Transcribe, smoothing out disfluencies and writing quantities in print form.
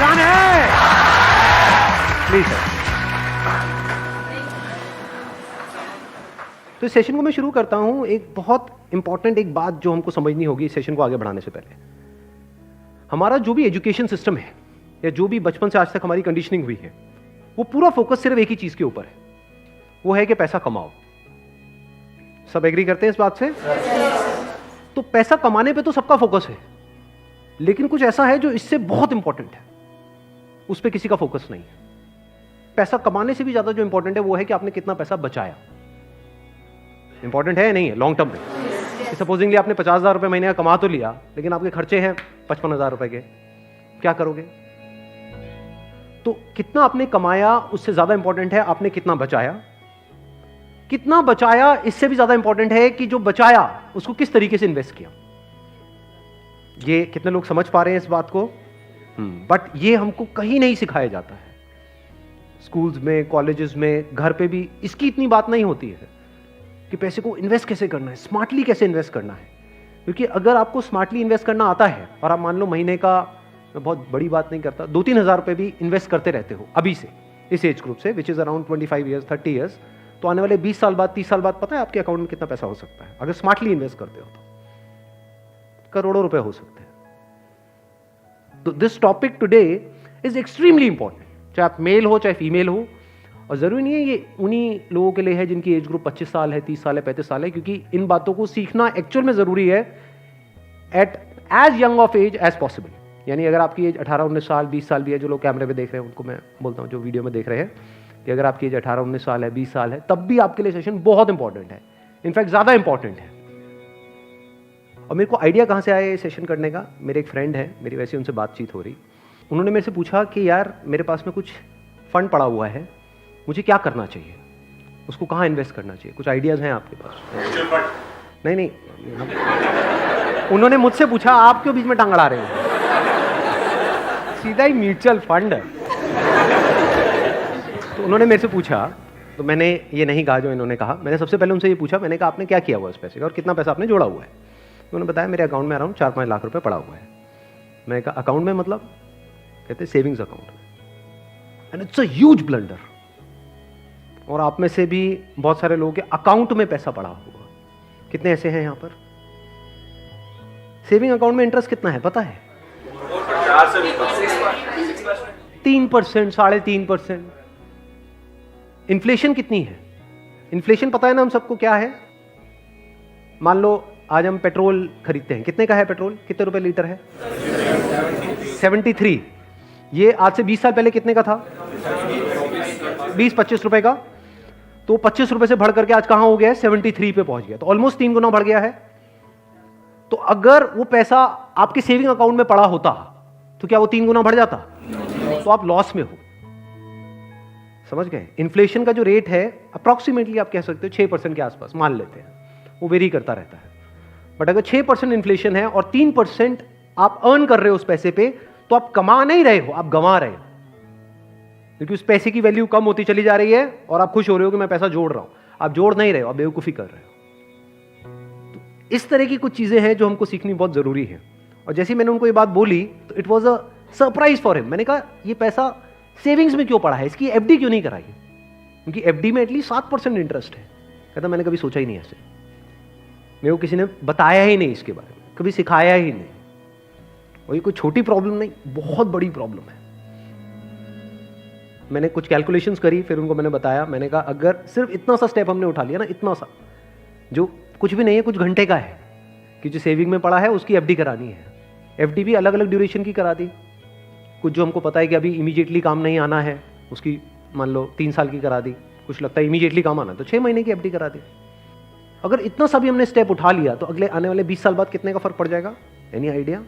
पहचान है। Please sir. तो इस सेशन को मैं शुरू करता हूं। एक बहुत इंपॉर्टेंट एक बात जो हमको समझनी होगी इस सेशन को आगे बढ़ाने से पहले। हमारा जो भी एजुकेशन सिस्टम है या जो भी बचपन से आज तक हमारी कंडीशनिंग हुई है, वो पूरा फोकस सिर्फ एक ही चीज के ऊपर है, वो है कि पैसा कमाओ। सब एग्री करते हैं इस बात से? तो पैसा कमाने पे तो सबका फोकस है, लेकिन कुछ ऐसा है जो इससे बहुत इंपॉर्टेंट है, उस पर किसी का फोकस नहीं है। पैसा कमाने से भी ज्यादा जो इंपॉर्टेंट है वो है कि आपने कितना पैसा बचाया। इंपॉर्टेंट है या नहीं है लॉन्ग टर्म में? सपोजिंगली आपने 50,000 रुपए महीने का कमा तो लिया, लेकिन आपके खर्चे हैं 55,000 रुपए के, क्या करोगे? तो कितना आपने कमाया उससे ज्यादा इंपॉर्टेंट है आपने कितना बचाया। कितना बचाया इससे भी ज्यादा इंपॉर्टेंट है कि जो बचाया उसको किस तरीके से इन्वेस्ट किया। ये कितने लोग समझ पा रहे हैं इस बात को? बट ये हमको कहीं नहीं सिखाया जाता है। स्कूल्स में, कॉलेजेस में, घर पे भी इसकी इतनी बात नहीं होती है कि पैसे को इन्वेस्ट कैसे करना है, स्मार्टली कैसे इन्वेस्ट करना है। क्योंकि अगर आपको स्मार्टली इन्वेस्ट करना आता है और आप मान लो महीने का, मैं बहुत बड़ी बात नहीं करता, 2-3 हज़ार रुपए भी इन्वेस्ट करते रहते हो अभी से, इस एज ग्रुप से, which is around 25 years 30 years, तो आने वाले 20 साल बाद, 30 साल बाद पता है आपके अकाउंट में कितना पैसा हो सकता है अगर स्मार्टली इन्वेस्ट करते हो तो? करोड़ों रुपए हो सकते हैं। तो this topic today is extremely important, चाहे आप मेल हो चाहे फीमेल हो। और जरूरी नहीं है ये उन्हीं लोगों के लिए है जिनकी एज ग्रुप 25 साल है, 30 साल है, 35 साल है, क्योंकि इन बातों को सीखना एक्चुअल में जरूरी है at as young of age as possible. यानी अगर आपकी एज 18-19 साल, 20 साल भी है, जो लोग कैमरे पे देख रहे हैं उनको मैं बोलता हूँ, जो वीडियो में देख रहे हैं, कि अगर आपकी एज 18-19 साल है, 20 साल है, तब भी आपके लिए सेशन बहुत इंपॉर्टेंट है, इनफैक्ट ज्यादा इंपॉर्टेंट है। और मेरे को आइडिया कहाँ से आया ये सेशन करने का? मेरे एक फ्रेंड है, मेरी वैसे उनसे बातचीत हो रही, उन्होंने मेरे से पूछा कि यार मेरे पास में कुछ फंड पड़ा हुआ है, मुझे क्या करना चाहिए, उसको कहाँ इन्वेस्ट करना चाहिए, कुछ आइडियाज हैं आपके पास? नहीं, उन्होंने मुझसे पूछा आप क्यों बीच में टांग अड़ा रहे हो, सीधा ही म्यूचुअल फंड है। तो उन्होंने मेरे से पूछा, तो मैंने ये नहीं कहा जो इन्होंने कहा, मैंने सबसे पहले उनसे ये पूछा, मैंने कहा आपने क्या किया हुआ इस पैसे का और कितना पैसा आपने जोड़ा हुआ है? उन्होंने बताया मेरे अकाउंट में अराउंड 4-5 लाख रुपए पड़ा हुआ है। मैंने कहा अकाउंट में मतलब? कहते सेविंग्स अकाउंट में। And it's a huge blunder. और आप में से भी बहुत सारे लोगों के अकाउंट में पैसा पड़ा होगा। कितने ऐसे हैं यहां पर? सेविंग अकाउंट में इंटरेस्ट कितना है पता है? 3%, 3.5%। इन्फ्लेशन कितनी है? इन्फ्लेशन पता है ना हम सबको क्या है? मान लो आज हम पेट्रोल खरीदते हैं, कितने का है पेट्रोल? कितने रुपए लीटर है? 73। ये आज से 20 साल पहले कितने का था? 20-25 रुपए का। तो 25 रुपए से बढ़ करके आज कहां हो गया है? 73 पे पहुंच गया। तो ऑलमोस्ट 3 गुना बढ़ गया है। तो अगर वो पैसा आपके सेविंग अकाउंट में पड़ा होता तो क्या वो 3 गुना बढ़ जाता? तो आप लॉस में हो। समझ गए? इन्फ्लेशन का जो रेट है अप्रोक्सीमेटली आप कह सकते हो 6% के आसपास मान लेते हैं, वो वेरी करता रहता है। बट अगर 6% इन्फ्लेशन है और 3% आप अर्न कर रहे हो उस पैसे पे, तो आप कमा नहीं रहे हो, आप गंवा रहे हो, क्योंकि उस पैसे की वैल्यू कम होती चली जा रही है और आप खुश हो रहे हो कि मैं पैसा जोड़ रहा हूं। आप जोड़ नहीं रहे हो, आप बेवकूफी कर रहे हो। तो इस तरह की कुछ चीजें हैं जो हमको सीखनी बहुत जरूरी है। और जैसे मैंने उनको ये बात बोली तो it was a surprise for him. मैंने कहा ये पैसा सेविंग्स में क्यों पड़ा है, इसकी एफडी क्यों नहीं कराई? क्योंकि एफडी में एटलीस्ट 7% इंटरेस्ट है। कहता मैंने कभी सोचा ही नहीं ऐसे, मेरे को किसी ने बताया ही नहीं इसके बारे में, कभी सिखाया ही नहीं। और ये कोई छोटी प्रॉब्लम नहीं, बहुत बड़ी प्रॉब्लम है। मैंने कुछ कैलकुलेशंस करी, फिर उनको मैंने बताया। मैंने कहा अगर सिर्फ इतना सा स्टेप हमने उठा लिया ना, इतना सा जो कुछ भी नहीं है, कुछ घंटे का है, कि जो सेविंग में पड़ा है उसकी एफडी करानी है। एफडी भी अलग अलग ड्यूरेशन की करा दी। कुछ जो हमको पता है कि अभी इमीडिएटली काम नहीं आना है, उसकी मान लो 3 साल की करा दी। कुछ लगता है इमीडिएटली काम आना, तो 6 महीने की एफडी करा दी। अगर इतना सा भी हमने स्टेप उठा लिया तो अगले आने वाले 20 साल बाद कितने का फर्क पड़ जाएगा? Any idea?